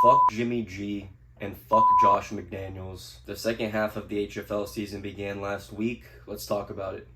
Fuck Jimmy G and fuck Josh McDaniels. The second half of the HFL season began last week. Let's talk about it.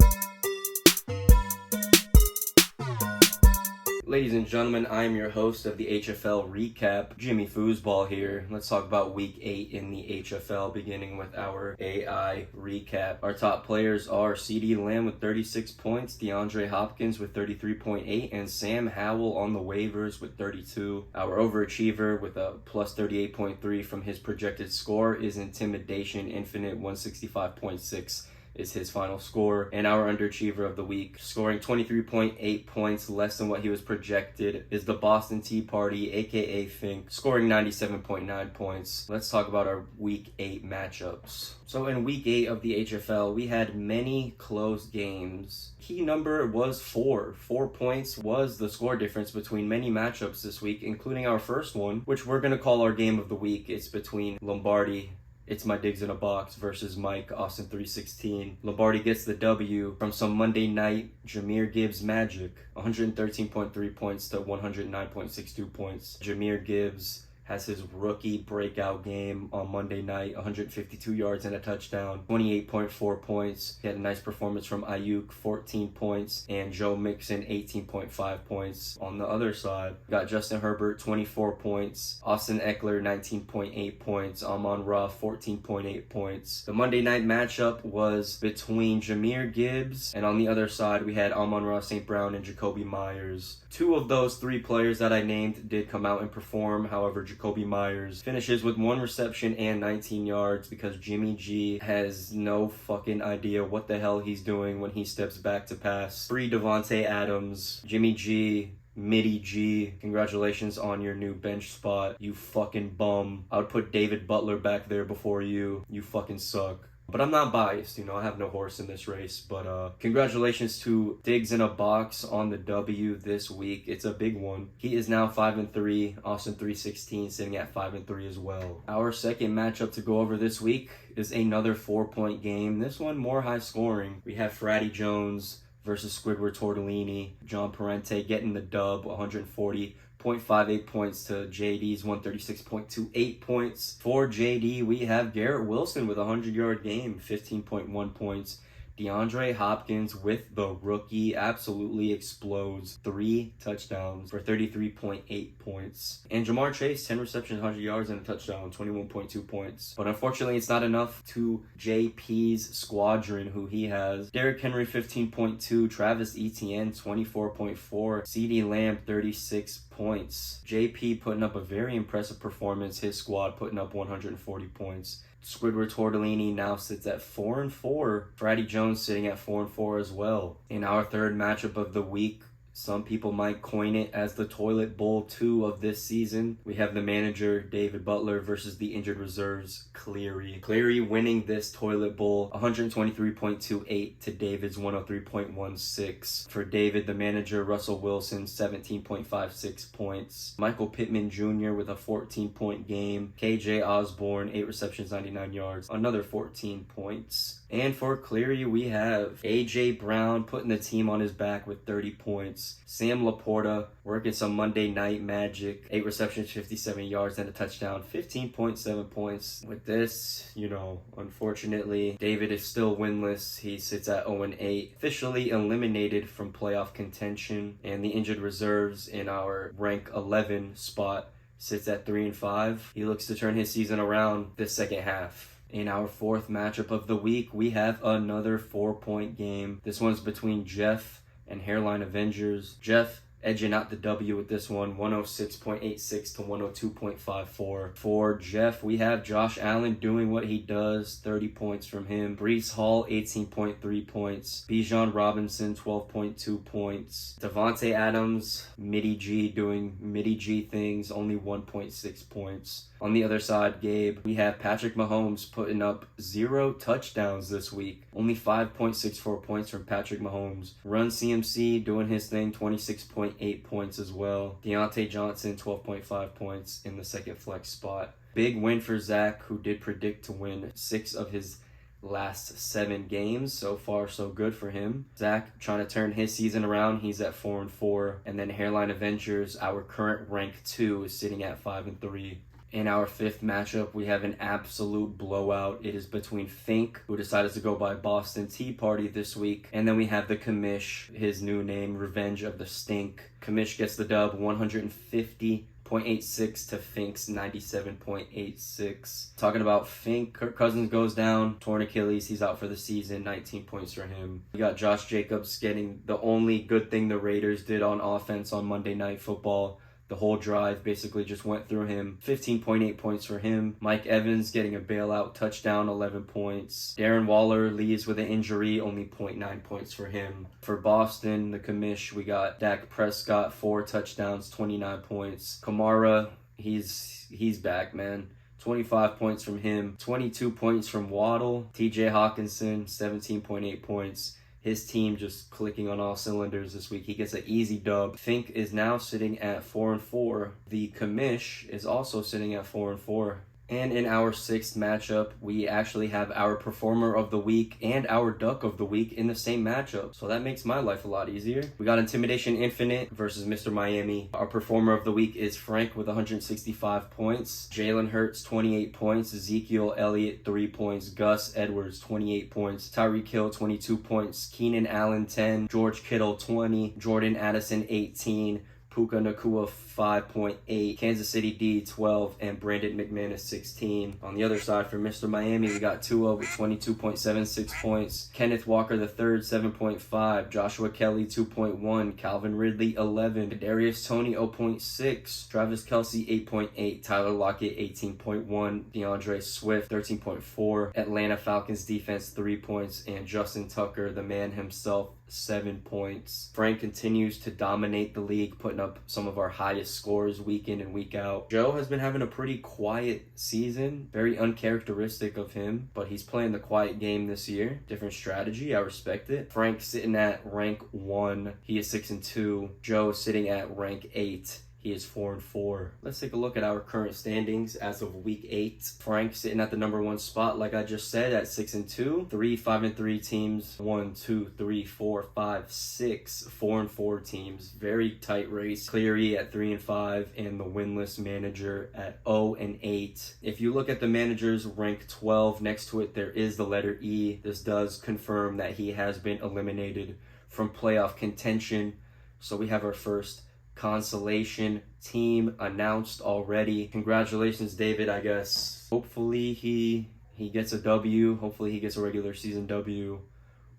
Ladies and gentlemen, I am your host of the HFL Recap, Jimmy Foosball here. Let's talk about Week 8 in the HFL, beginning with our AI recap. Our top players are CeeDee Lamb with 36 points, DeAndre Hopkins with 33.8, and Sam Howell on the waivers with 32. Our overachiever with a plus 38.3 from his projected score is Intimidation Infinite 165.6. is his final score. And our underachiever of the week, scoring 23.8 points, less than what he was projected, is the Boston Tea Party, aka Finnk, scoring 97.9 points. Let's talk about our Week 8 matchups. So in Week 8 of the HFL, we had many close games. Key number was 4. 4 points was the score difference between many matchups this week, including our first one, which we're going to call our game of the week. It's between Lombardi, It's My Digs in a Box, versus Mike, Austin 316. Lombardi gets the W from some Monday night Jahmyr Gibbs magic. 113.3 points to 109.62 points. Jahmyr Gibbs has his rookie breakout game on Monday night, 152 yards and a touchdown, 28.4 points. He had a nice performance from Ayuk, 14 points, and Joe Mixon, 18.5 points. On the other side, we got Justin Herbert, 24 points, Austin Eckler, 19.8 points, Amon-Ra, 14.8 points. The Monday night matchup was between Jahmyr Gibbs, and on the other side, we had Amon-Ra St. Brown and Jakobi Meyers. 2 of those 3 players that I named did come out and perform. However, Jakobi Meyers finishes with 1 reception and 19 yards because Jimmy G has no fucking idea what the hell he's doing when he steps back to pass. Free Davante Adams. Jimmy G, Mitty G, congratulations on your new bench spot, you fucking bum. I would put David Butler back there before you. You fucking suck. But I'm not biased, I have no horse in this race. But congratulations to Diggs in a Box on the W this week. It's a big one. He is now 5-3. Austin 316 sitting at 5-3 as well. Our second matchup to go over this week is another 4-point game. This one more high scoring. We have Fratty Jones versus Squidward Tortellini. John Parente getting the dub, 140.58 points to JD's 136.28 points. For JD, we have Garrett Wilson with a 100-yard game, 15.1 points. DeAndre Hopkins with the rookie absolutely explodes, 3 touchdowns for 33.8 points. And Jamar Chase, 10 receptions, 100 yards, and a touchdown, 21.2 points. But unfortunately, it's not enough to JP's squadron, who he has. Derrick Henry, 15.2. Travis Etienne, 24.4. CeeDee Lamb, 36 points. JP putting up a very impressive performance. His squad putting up 140 points. Squidward Tortellini now sits at 4-4. Fratty Jones sitting at 4-4 as well. In our third matchup of the week, some people might coin it as the Toilet Bowl 2 of this season. We have the manager, David Butler, versus the injured reserves, Cleary. Cleary winning this Toilet Bowl, 123.28 to David's 103.16. For David, the manager, Russell Wilson, 17.56 points. Michael Pittman Jr. with a 14-point game. KJ Osborne, 8 receptions, 99 yards, another 14 points. And for Cleary, we have AJ Brown putting the team on his back with 30 points. Sam Laporta working some Monday night magic. 8 receptions, 57 yards, and a touchdown. 15.7 points. With this, unfortunately, David is still winless. He sits at 0-8. Officially eliminated from playoff contention. And the injured reserves in our rank 11 spot sits at 3-5. He looks to turn his season around this second half. In our fourth matchup of the week, we have another 4-point game. This one's between Jeff and Hairline Avengers. Jeff edging out the W with this one, 106.86 to 102.54. For Jeff, we have Josh Allen doing what he does, 30 points from him. Breece Hall, 18.3 points. Bijan Robinson, 12.2 points. Davante Adams, Mitty G doing Mitty G things, only 1.6 points. On the other side, Gabe, we have Patrick Mahomes putting up 0 touchdowns this week. Only 5.64 points from Patrick Mahomes. Run CMC doing his thing, 26.8 points as well. Deontay Johnson, 12.5 points in the second flex spot. Big win for Zach, who did predict to win 6 of his last 7 games. So far, so good for him. Zach trying to turn his season around. He's at 4-4. And then Hairline Avengers, our current rank 2, is sitting at 5-3. In our fifth matchup, we have an absolute blowout. It is between Finnk, who decided to go by Boston Tea Party this week, and then we have the Commish, his new name, Revenge of the Stink. Commish gets the dub, 150.86 to Fink's 97.86. Talking about Finnk, Kirk Cousins goes down, torn Achilles, he's out for the season, 19 points for him. We got Josh Jacobs getting the only good thing the Raiders did on offense on Monday Night Football. The whole drive basically just went through him. 15.8 points for him. Mike Evans getting a bailout touchdown, 11 points. Darren Waller leaves with an injury, only 0.9 points for him. For Boston, the Commish, we got Dak Prescott, 4 touchdowns, 29 points. Kamara, he's back, man. 25 points from him. 22 points from Waddle. TJ Hawkinson, 17.8 points. His team just clicking on all cylinders this week. He gets an easy dub. Finnk is now sitting at 4-4. The Commish is also sitting at 4-4. And in our sixth matchup, we actually have our Performer of the Week and our Duck of the Week in the same matchup. So that makes my life a lot easier. We got Intimidation Infinite versus Mr. Miami. Our Performer of the Week is Frank with 165 points. Jalen Hurts, 28 points. Ezekiel Elliott, 3 points. Gus Edwards, 28 points. Tyreek Hill, 22 points. Keenan Allen, 10. George Kittle, 20. Jordan Addison, 18. Puka Nacua, 5.8, Kansas City D, 12, and Brandon McManus, 16. On the other side, for Mr. Miami, we got Tua with 22.76 points, Kenneth Walker III, 7.5, Joshua Kelly, 2.1, Calvin Ridley, 11, Kadarius Toney, 0.6, Travis Kelce, 8.8, Tyler Lockett, 18.1, DeAndre Swift, 13.4, Atlanta Falcons defense, 3 points, and Justin Tucker, the man himself, 7 points. Frank continues to dominate the league, putting up some of our highest scores week in and week out. Joe has been having a pretty quiet season, very uncharacteristic of him, but he's playing the quiet game this year. Different strategy, I respect it. Frank sitting at rank 1, he is 6-2. Joe sitting at rank 8. He is 4-4. Let's take a look at our current standings as of week 8. Frank sitting at the number 1 spot, like I just said, at 6-2. 3 5-3 teams. 1, 2, 3, 4, 5, 6 4-4 teams. Very tight race. Cleary at 3-5, and the winless manager at 0-8. If you look at the manager's rank 12, next to it there is the letter E. This does confirm that he has been eliminated from playoff contention. So we have our first consolation team announced already. Congratulations, David, I guess. Hopefully he gets a W. Hopefully he gets a regular season W.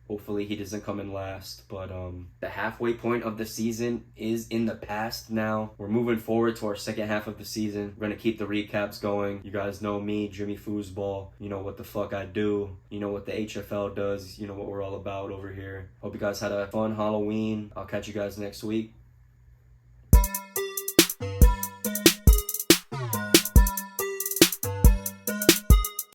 Hopefully he doesn't come in last. But the halfway point of the season is in the past now. We're moving forward to our second half of the season. We're going to keep the recaps going. You guys know me, Jimmy Foosball. You know what the fuck I do. You know what the HFL does. You know what we're all about over here. Hope you guys had a fun Halloween. I'll catch you guys next week.